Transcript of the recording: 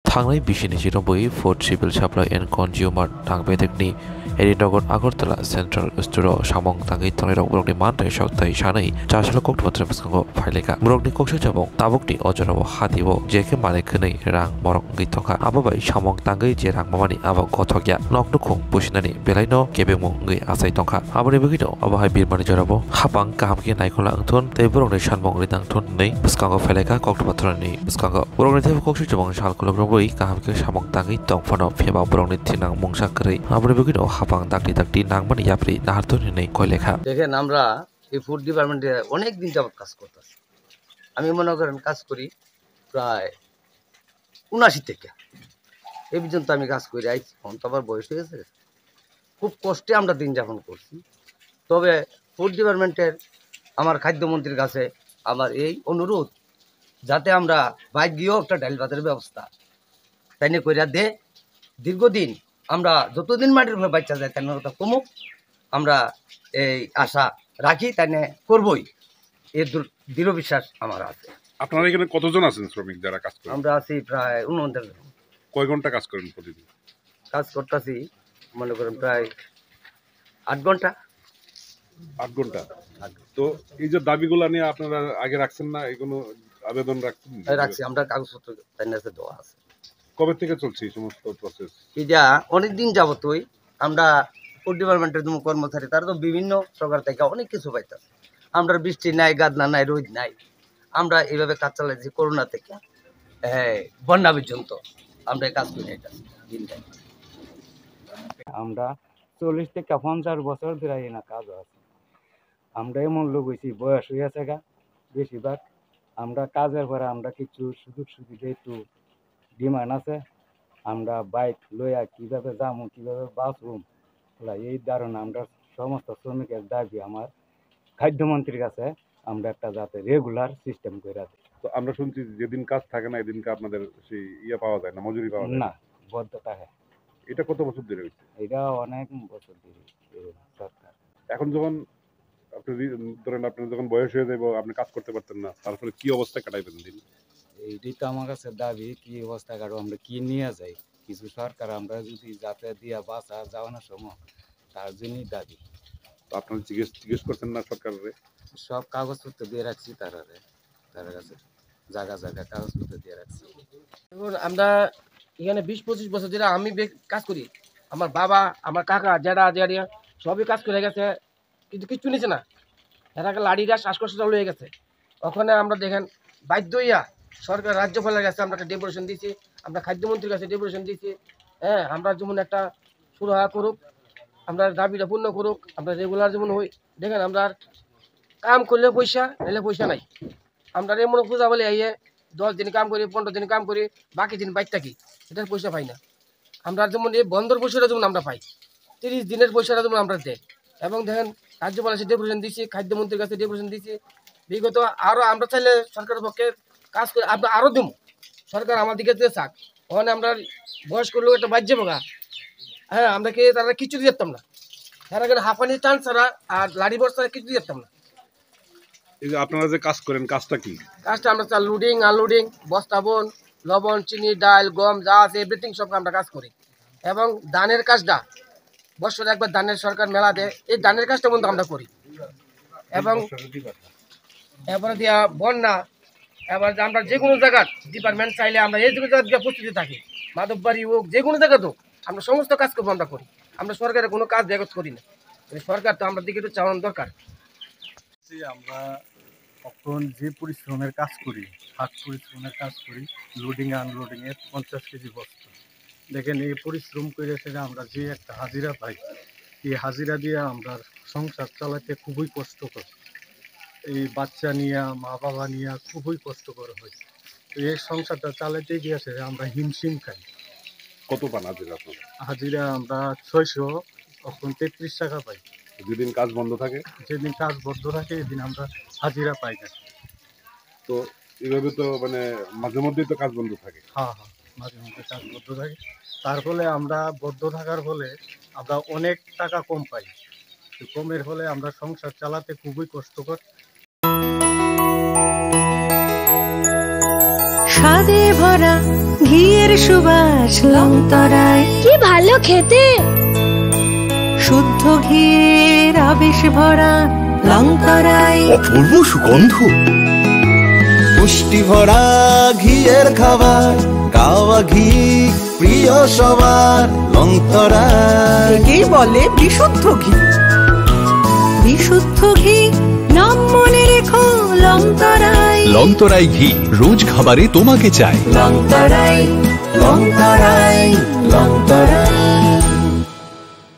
थांनाय 2094 food civil supply and consumer थांबेदेकनि A D Nagar Agartala central स्टोराव सामं थाङै थांनायाव मुलुगनि मानथाय सप्ताहै सानै चासल कक्ट बाथ्रा बिसंगो फाइलेका मुलुगनि कक्ष जबं ताबुकनि अजराव हादिबो जेके मालिकनै रां मरक गैथखा आबाबाय सामं थाङै जे रां मामानि आबा गथगया नकनुखौ बुसिनानि बेलायनो केबेमु गै आसाय तंखा आबनि बगिनो आबाहाय बिरमानि जराबो हाबां काहामके नायखला अंथुन तै बुरंनि सानमं रिदांथुन नै बिसंगो फाइलेका कक्ट बाथ्रानि बिसंगो बुरंनि तेबो कक्ष जबं सालकुलग्रबै काहामके सामं थाङै तंफनो फेबा बुरंनि थिनां मुंसा करै आबनि बगिनो हाबां दागति नांमानि याप्रि नाहारतनि नै कयलेखा দেখেন আমরা এই ফুড ডিপার্টমেন্টে অনেক দিন যাবত কাজ করতেছি। আমি মনে করেন কাজ করি প্রায় ৭৯ থেকে এই পর্যন্ত আমি কাজ করে আইছি। এখন তো আবার বয়স হয়ে গেছে, খুব কষ্টে আমরা দিন যাপন করছি। তবে ফুড ডিপার্টমেন্টের আমার খাদ্যমন্ত্রীর কাছে আমার এই অনুরোধ, যাতে আমরা বাইক গিয়েও একটা ডাল ভাতের ব্যবস্থা তাই নিয়ে কইরা দে। দীর্ঘদিন আমরা যতদিন মাটির উপরে বাচ্চা যায় তাই কথা কমুক, আমরা এই আশা রাখি, তাই নিয়ে করবই, এর দৃঢ় বিশ্বাস আমার আছে। আপনারা এখানে কতজন আছেন শ্রমিক যারা কাজ করেন? আমরা আছি প্রায় 49 জন। কয় ঘন্টা কাজ করেন প্রতিদিন? কাজ করতেছি মনে করেন প্রায় 8 ঘন্টা। 8 ঘন্টা। তো এই যে দাবিগুলো নিয়ে আপনারা আগে রাখছেন না, এগুলো আবেদন রাখছেন? রাখছি, আমরা কাগজপত্র তাই নিয়ে দেওয়া আছে। কবে থেকে চলছে এই সমস্ত প্রসেস? এটা অনেকদিন যাবতই আমরা ফুড ডিপার্টমেন্টের যে কর্মচারী তারা তো বিভিন্ন সরকার থেকে অনেক কিছু পাইতেছে। আমরা বৃষ্টি নাই, গাদনা নাই, রোদ নাই, আমরা এইভাবে কাজ চালাইছি করোনা থেকে বন্যা পর্যন্ত আমরা কাজ করে যাইতেছি দিনটাই। আমরা 40 থেকে 50 বছর ধরে না কাজ আছে। আমরা এমন লোক হয়েছি বয়স হয়ে আছে গা বেশিরভাগ। আমরা কাজের পরে আমরা কিছু সুযোগ সুবিধা একটু ডিমান্ড আছে। আমরা বাইক লইয়া কীভাবে যাবো, কীভাবে বাঁচুম, এই ধারণা আমরা সমস্ত শ্রমিকের দাবি আমার খাদ্যমন্ত্রীর কাছে আমরা একটা যাতে রেগুলার সিস্টেম করে দিই। তো আমরা শুনছি যেদিন কাজ থাকে না এদিনকে আপনাদের সেই পাওয়া যায় না, মজুরি পাওয়া যায় না, বদ্ধ থাকে। এটা কত বছর ধরে হয়েছে? এটা অনেক বছর ধরে সরকার। এখন যখন আপনি ধরেন আপনার যখন বয়স হয়ে যাবে, আপনি কাজ করতে পারতেন না, তারপরে কি অবস্থা কাটাইবেন দিন? এইটাই তো আমার কাছে দাবি, কি অবস্থা কারো আমরা কি নিয়ে যাই কিছু সরকার আমরা যদি যাতে দিয়া বাঁচা যাওয়ানোর সময়, তার জন্যই দাবি। তো আপনারা জিজ্ঞেস করছেন না সরকারের? সব কাগজপত্র দিয়ে রাখছি তার কাছে, জায়গা কাগজপত্র দিয়ে রাখছি। আমরা এখানে 20-25 বছর ধরে আমি কাজ করি, আমার বাবা, আমার কাকা, জেঠা জেঠিয়া সবই কাজ করে গেছে, কিন্তু কিচ্ছু নিছে না। এটাকে লাড়িরা শ্বাসকষ্ট চালু হয়ে গেছে। ওখানে আমরা দেখেন বাধ্য হইয়া সরকার রাজ্যপালের কাছে আমরা একটা ডেপুটেশন দিয়েছি, আমরা খাদ্যমন্ত্রীর কাছে ডেপুটেশন দিয়েছি। আমরা যেমন একটা সুরাহা করুক, আমরা দাবিটা পূর্ণ করুক, আমরা রেগুলার যেমন হই। দেখেন আমরা কাম করলে পয়সা, নাহলে পয়সা নাই। আমরা এমন পূজা বলে আইয়ে 10 দিন কাম করি, 15 দিন কাম করি, বাকি দিন বাইর থাকি, এটার পয়সা পাই না। আমরা যেমন এই বন্ধর পয়সাটা যেমন আমরা পাই, 30 দিনের পয়সাটা যেমন আমরা দেয়। এবং দেখেন রাজ্যপাল কাছে ডেপুটেশন দিচ্ছি, খাদ্যমন্ত্রীর কাছে ডেপুটেশন দিচ্ছি। বিগত আরও আমরা চাইলে সরকারের পক্ষে কাজ করে আমরা আরও দিব, সরকার আমার দিকে দিয়ে চাক। ওখানে আমরা বয়স্ক লোক একটা বাজ্য বোগা, আমরা কি তারা কিছু দিয়ে যেতাম না। এর আগে হাঁপানি টান ছাড়া আর লাড়ি বর ছাড়া কিছু দিয়ে যেতাম না। এই যে আপনারা যে কাজ করেন, কাজটা কি? কাজটা আমরা লোডিং আনলোডিং, বস্তাবন, লবণ, চিনি, ডাল, গম যা আছে এভরিথিং সব আমরা কাজ করি। এবং ধানের কাজটা বছরে একবার ধানের সরকার মেলা দেয়, এই ধানের কাজটা কিন্তু আমরা করি। এবং এরপরে দিয়া বন্যা, এবার আমরা যে কোনো জায়গার ডিপার্টমেন্ট চাইলে আমরা এই জায়গায় প্রস্তুতি থাকি, মাধববাড়ি হোক, যে কোনো জায়গা হোক, আমরা সমস্ত কাজ করবো আমরা করি। আমরা সরকারের কোনো কাজ ব্যাগত করি না, সরকার তো আমরা দিকে একটু চালানো দরকার। আমরা এখন যে পরিশ্রমের কাজ করি, হাত পরিশ্রমের কাজ করি, লোডিং আনলোডিংয়ের 50 কেজি বস্তা। দেখেন এই পরিশ্রম করে সেটা আমরা যে একটা হাজিরা পাই, এই হাজিরা দিয়ে আমরা সংসার চালাতে খুবই কষ্টকর। এই বাচ্চা নিয়ে, মা বাবা নিয়ে খুবই কষ্টকর হয়। তো এই সংসারটা চালাতে গিয়েছে আমরা হিমশিম খাই। কত পান হাজিরা আপনারা? হাজিরা আমরা 600, এখন 33 টাকা পাই। যেদিন কাজ বন্ধ থাকে? যেদিন কাজ বন্ধ থাকে এদিন আমরা হাজিরা পাই না। তো এইভাবে তো মানে মাঝে মধ্যেই তো কাজ বন্ধ থাকে? হ্যাঁ, মাঝে মধ্যে কাজ বন্ধ থাকে। তার ফলে আমরা বন্ধ থাকার ফলে আমরা অনেক টাকা কম পাই। কমের ফলে আমরা সংসার চালাতে খুবই কষ্টকর। স্বাদে ভরা ঘিয়ের সুবাস লংতরায়, কি ভালো খেতে। শুদ্ধ ঘিয়ের আবেশ ভরা লংতরায়, অপূর্ব সুগন্ধ, পুষ্টি ভরা ঘিয়ের খাবার, গাওয়া ঘি প্রিয় সবার লংতরায়। একেই বলে বিশুদ্ধ ঘি। বিশুদ্ধ ঘি নাম মনে রেখো লংতরায়। লংতরাই ঘি রোজ খাবারে তোমাকে চাই। লংতরায়, লংতরায়, লংতরায়।